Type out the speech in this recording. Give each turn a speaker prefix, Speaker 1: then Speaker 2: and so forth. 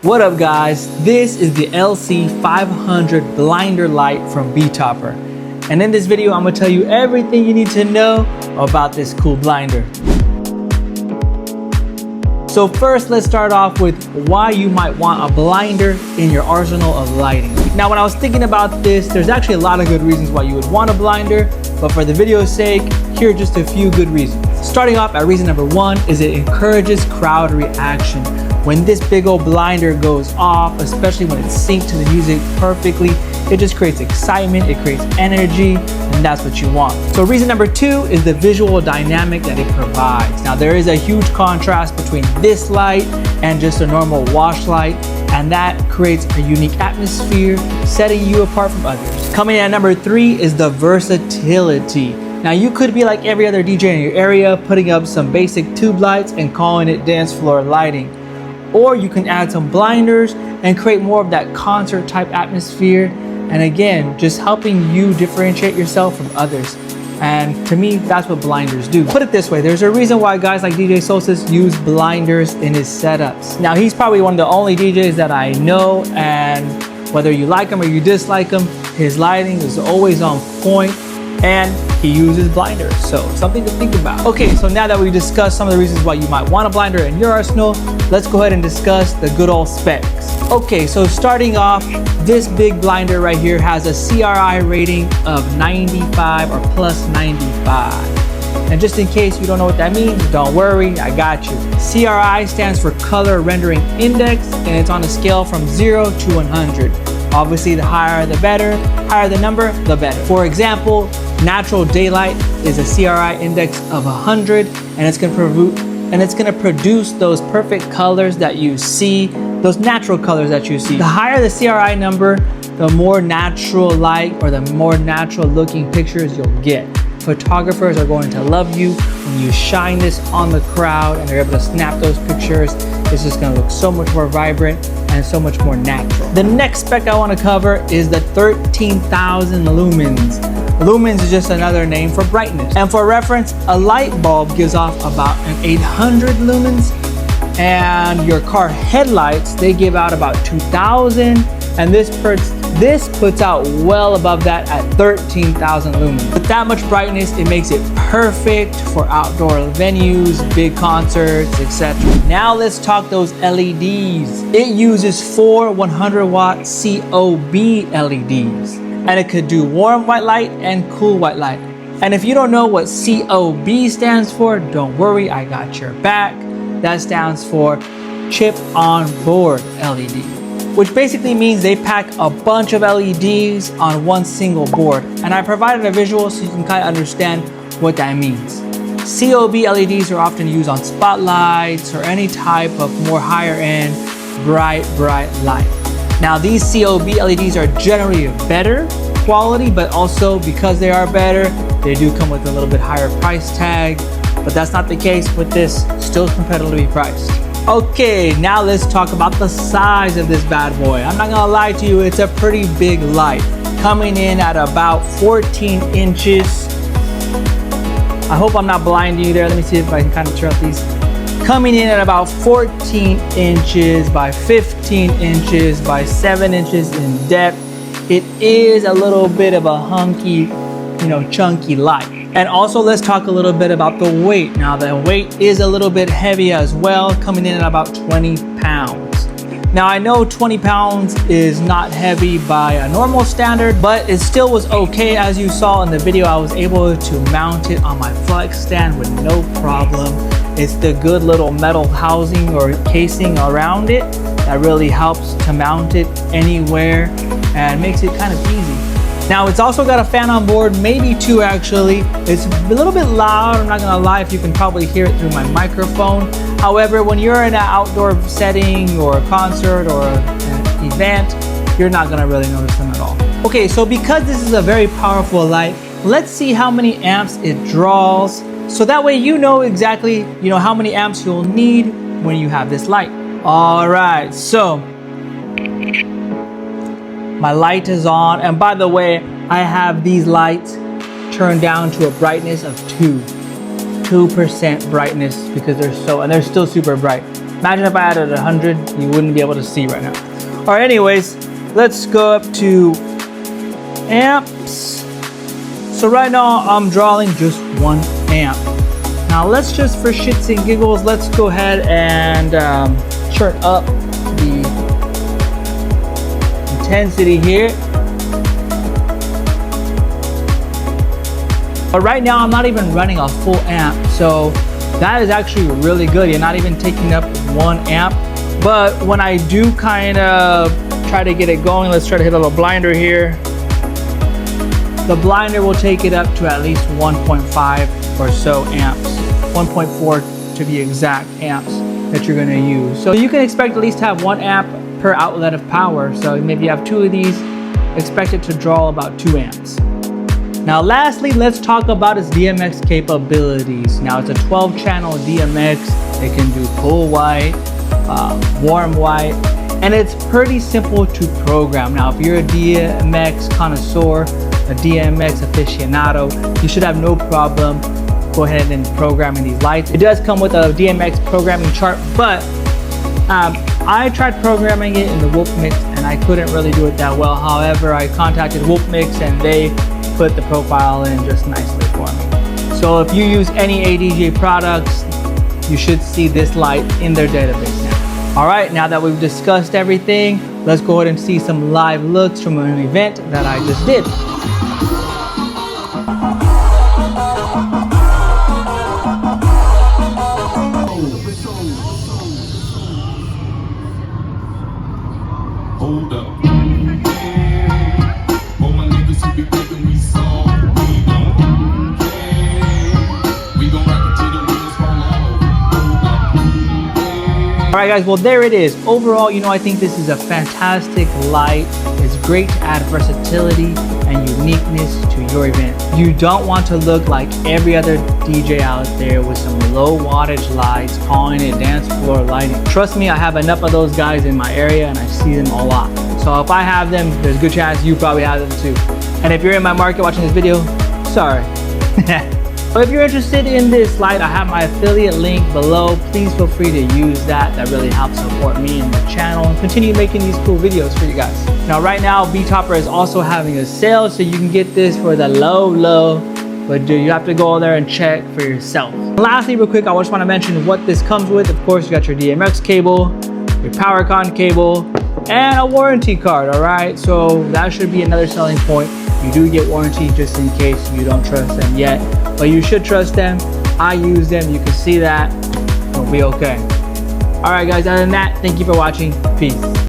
Speaker 1: What up guys, this is the LC500 blinder light from BETOPPER. And in this video, I'm gonna tell you everything you need to know about this cool blinder. So first, let's start off with why you might want a blinder in your arsenal of lighting. Now, when I was thinking about this, there's actually a lot of good reasons why you would want a blinder, but for the video's sake, here are just a few good reasons. Starting off at reason number one is it encourages crowd reaction. When this big old blinder goes off, especially when it's synced to the music perfectly, it just creates excitement, it creates energy, and that's what you want. So reason number two is the visual dynamic that it provides. Now there is a huge contrast between this light and just a normal wash light, and that creates a unique atmosphere, setting you apart from others. Coming in at number three is the versatility. Now you could be like every other DJ in your area, putting up some basic tube lights and calling it dance floor lighting. Or you can add some blinders and create more of that concert type atmosphere. And again, just helping you differentiate yourself from others. And to me, that's what blinders do. Put it this way, there's a reason why guys like DJ Solstice use blinders in his setups. Now he's probably one of the only DJs that I know, and whether you like him or you dislike him, his lighting is always on point and he uses blinders, so something to think about. Okay, so now that we discussed some of the reasons why you might want a blinder in your arsenal, let's go ahead and discuss the good old specs. Okay, so starting off, this big blinder right here has a CRI rating of 95 or plus 95. And just in case you don't know what that means, don't worry, I got you. CRI stands for Color Rendering Index, and it's on a scale from 0 to 100. Obviously, the higher the better, higher the number, the better. For example, natural daylight is a CRI index of 100, and it's gonna produce those perfect colors that you see, those natural colors that you see. The higher the CRI number, the more natural light or the more natural looking pictures you'll get. Photographers are going to love you when you shine this on the crowd and they're able to snap those pictures. It's just gonna look so much more vibrant and so much more natural. The next spec I wanna cover is the 13,000 lumens. Lumens is just another name for brightness. And for reference, a light bulb gives off about an 800 lumens, and your car headlights, they give out about 2,000, and this puts out well above that at 13,000 lumens. With that much brightness, it makes it perfect for outdoor venues, big concerts, etc. Now let's talk those LEDs. It uses 4 100-watt COB LEDs, and it could do warm white light and cool white light. And if you don't know what COB stands for, don't worry, I got your back. That stands for chip on board LED, which basically means they pack a bunch of LEDs on one single board. And I provided a visual so you can kind of understand what that means. COB LEDs are often used on spotlights or any type of more higher end, bright light. Now these COB LEDs are generally better quality, but also because they are better, they do come with a little bit higher price tag, but that's not the case with this, still competitively priced. Okay, now let's talk about the size of this bad boy. I'm not gonna lie to you, it's a pretty big light, coming in at about 14 inches. I hope I'm not blinding you there. Let me see if I can kind of turn up these. Coming in at about 14 inches by 15 inches by 7 inches in depth. It is a little bit of a hunky, chunky light. And also let's talk a little bit about the weight. Now the weight is a little bit heavy as well, coming in at about 20 pounds. Now I know 20 pounds is not heavy by a normal standard, but it still was okay. As you saw in the video, I was able to mount it on my flex stand with no problem. It's the good little metal housing or casing around it that really helps to mount it anywhere and makes it kind of easy. Now it's also got a fan on board, maybe two actually. It's a little bit loud, I'm not gonna lie, if you can probably hear it through my microphone. However, when you're in an outdoor setting or a concert or an event, you're not gonna really notice them at all. Okay, so because this is a very powerful light, let's see how many amps it draws. So that way you know exactly, how many amps you'll need when you have this light. All right, so my light is on, and by the way, I have these lights turned down to a brightness of 2% brightness because they're still super bright. Imagine if I added 100, you wouldn't be able to see right now. All right, anyways, let's go up to amps. So right now I'm drawing just 1 amp. Now let's just, for shits and giggles, let's go ahead and turn up the intensity here. But right now I'm not even running a full amp, so that is actually really good. You're not even taking up 1 amp. But when I do kind of try to get it going, let's try to hit a little blinder here. The blinder will take it up to at least 1.5 or so amps, 1.4 to be exact amps that you're gonna use. So you can expect at least to have 1 amp per outlet of power. So maybe you have 2 of these, expect it to draw about 2 amps. Now lastly, let's talk about its DMX capabilities. Now it's a 12-channel DMX. It can do cool white, warm white, and it's pretty simple to program. Now if you're a DMX connoisseur, a DMX aficionado, you should have no problem go ahead and programming these lights. It does come with a DMX programming chart, but I tried programming it in the Wolf Mix and I couldn't really do it that well. However, I contacted Wolf Mix and they put the profile in just nicely for me. So if you use any ADJ products, you should see this light in their database now. All right, now that we've discussed everything, let's go ahead and see some live looks from an event that I just did.
Speaker 2: Hold up. All my niggas who be thinking we soft, we don't care. We gon' rock it till the wheels fall off. Hold up.
Speaker 1: All right, guys, well, there it is. Overall, you know, I think this is a fantastic light. It's great to add versatility and uniqueness to your event. You don't want to look like every other DJ out there with some low wattage lights, calling it dance floor lighting. Trust me, I have enough of those guys in my area and I see them a lot. So if I have them, there's a good chance you probably have them too. And if you're in my market watching this video, sorry. But if you're interested in this light, I have my affiliate link below. Please feel free to use that. That really helps support me and the channel and continue making these cool videos for you guys. Now right now, BETOPPER is also having a sale, so you can get this for the low, but you have to go there and check for yourself. Lastly, real quick, I just want to mention what this comes with. Of course, you got your DMX cable, your PowerCon cable, and a warranty card, all right? So that should be another selling point. You do get warranty just in case you don't trust them yet, but you should trust them. I use them, you can see that. It'll be okay. All right, guys, other than that, thank you for watching. Peace.